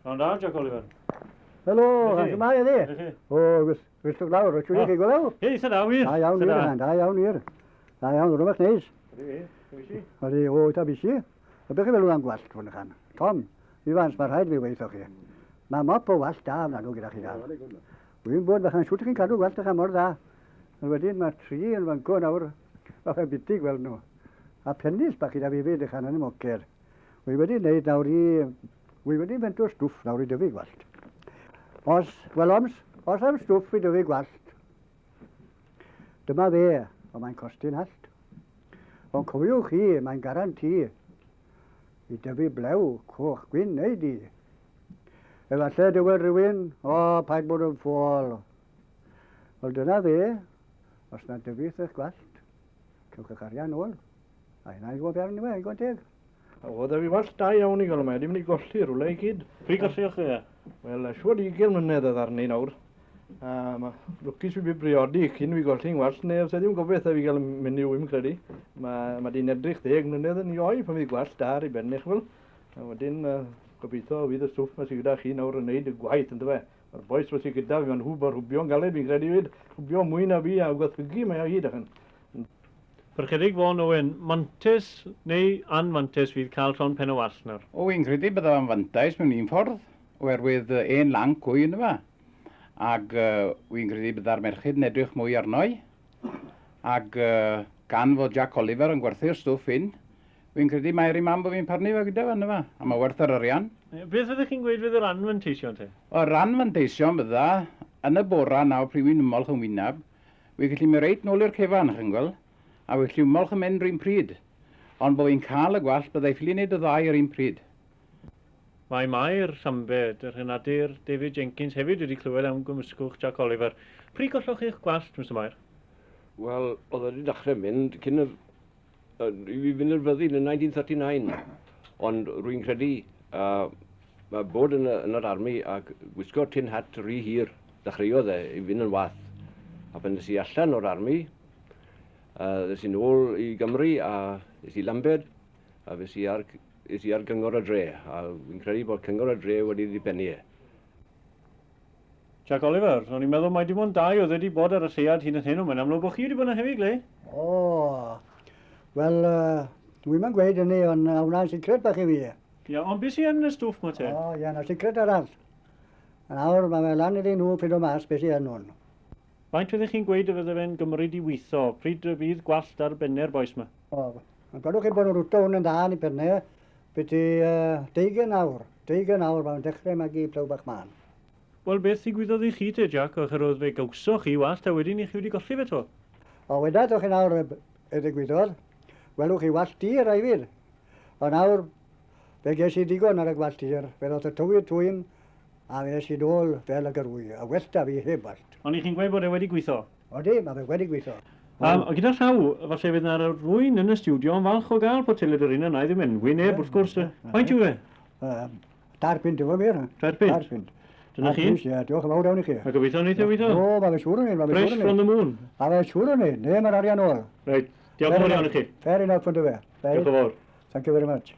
Ond da, Jack Oliver. Helo, hansi mae ydi? O, gwrs o glawr, rydw i'n gweld? Hei, sy'n da wir. Da iawn wir, da iawn wir. Da iawn, rhywbeth neis. Ydi, o, ta bisi. O, beth chi fel am gwallt hwn ychan? Tom, mi fans mae rhaid fi weithio chi. Mae mop o wallt da yna nhw gyda chi gael. Wy'n bod fachan siwt chi'n cadw gwallt ychan mor da. Ond wedyn mae tri yn fanco nawr, fath bitig fel nhw. A pennis bach i da fi fyd ychan yn y mocer. Wy wedi wneud nawr wy wedi fentwr stwff nawr i dyfu gwallt. Os am stwff i dyfu gwallt, dyma fe, ond mae'n costi'n hallt. Ond cofiwch chi, mae'n garanti i dyfu blew, coch, gwyn neu di. Efallai dywed rhywun, paid bod yn ffôl. Wel dyna fe, os na dyfu'ch eich gwallt, cewch eich arian ôl. A hynna i gwybod arni fe, i gwybod teg. O, dda fi wallt da iawn i gael yma, dim ni golli rhywle i gyd. Pryd golliwch chi? Wel, siwr 20 mlynedd oedd arni nawr. Mae lwcus fi briodi cyn fi golli'n wallt, neu os ydym gobeithio fi gael mynd i wym credu. Mae di'n edrych 10 mlynedd yn ioi pan fi gwallt da ar i bennych fel. A wedyn gobeithio fydd y stwff mae sy'n gyda chi nawr yn neud y gwaith yn dyfa. Mae'r boes mae sy'n gyda fi, mae'n hwb o'r hwbio'n galed fi'n credu fyd. Hwbio mwy na fi a gwathwygu mae o hyd achan. Pyrchydig fo'n Owen, mantes neu anmantes fydd cael llon pen o wall nawr? O, fi'n credu bydda fo'n fantais mewn un ffordd, oherwydd un lang cwy yn yma. Ac fi'n credu bydda'r merched yn edrych mwy arnoi. Ac gan fod Jack Oliver yn gwerthu'r stwff hyn, fi'n credu mae'r imam bod fi'n parnu fe gyda fan yma, a mae werth yr arian. Beth ydych chi'n gweud fydd yr anfanteision te? O'r anfanteision bydda, yn y bora nawr pryd fi'n ymolch yn wynaf, fi'n gallu mynd reit nôl i'r cefan, chi'n gweld? A wy'n gallu ymolch yn mynd rhywun pryd. Ond bod fi'n cael y gwallt, byddai ffili wneud y ddau ar un pryd. Mae Mae'r Llambed, yr hynadur David Jenkins hefyd wedi clywed am gymysgwch Jack Oliver. Pryd golloch chi'ch gwallt, Mr Mae'r? Wel, oedd wedi dechrau mynd cyn i fi fynd i'r fyddin yn 1939. Ond rwy'n credu mae bod yn yr armi a gwisgo tin hat rhy hir dechreuodd i fynd yn wath. A pan nes i allan o'r armi, nes i nôl i Gymru a nes i Llambed a nes i ar gyngor y dre a fi'n credu bod cyngor y dre wedi ddibennu e. Jack Oliver, o'n i'n meddwl mai dim ond dau oedd wedi bod ar y lleuad hyn yn hyn, ond mae'n amlwg bod chi wedi bod yn hefyd, le? O, wel, dwi'n ma'n gweud hynny, ond hwnna'n sicret bach i fi. Ia, ond beth sy'n y stwff ma te? O, ia, na sicret arall. A nawr, mae lan iddyn nhw ffyd o mas beth sy'n nhw'n. Faint fyddech chi'n gweud y fydde fe'n gymryd i weithio? Pryd fydd gwallt ar benne'r boes ma? O, ond gwedwch chi bod nhw'n rwto hwn yn dda yn ei pennau, beth i 20 awr. 20 awr mae'n dechrau mag i plew bach man. Wel, beth ddigwyddodd i chi te, Jack, o'ch roedd fe gawsoch chi wallt a wedyn i chi wedi golli fe to? O, wedadwch chi nawr y ddigwyddodd, welwch chi wallt di rai fyd. O nawr, fe ges i digon ar y gwallt tir, fe ddoth y tywydd twyn, a fe es i nôl fel y gyrwy, a wellta fi heb wallt. Ond i chi'n gweud bod e wedi gweithio? Odi, mae fe wedi gweithio. O gyda llaw, falle fydd yna rhywun yn y studio yn falch o gael poteled yr un yna i ddim yn wyneb, wrth gwrs. Faint yw e? 4 pint yw e mir. 4 pint? Dyna chi? Ie, diolch yn fawr iawn i chi. Mae gobeithio neithio weithio? O, mae fe siŵr yn un, Fresh from the moon? Mae fe siŵr yn un, ne, mae'r arian ôl. Reit, diolch yn fawr iawn i chi. Fair enough yn dy fe. Diolch yn fawr. Thank you very much.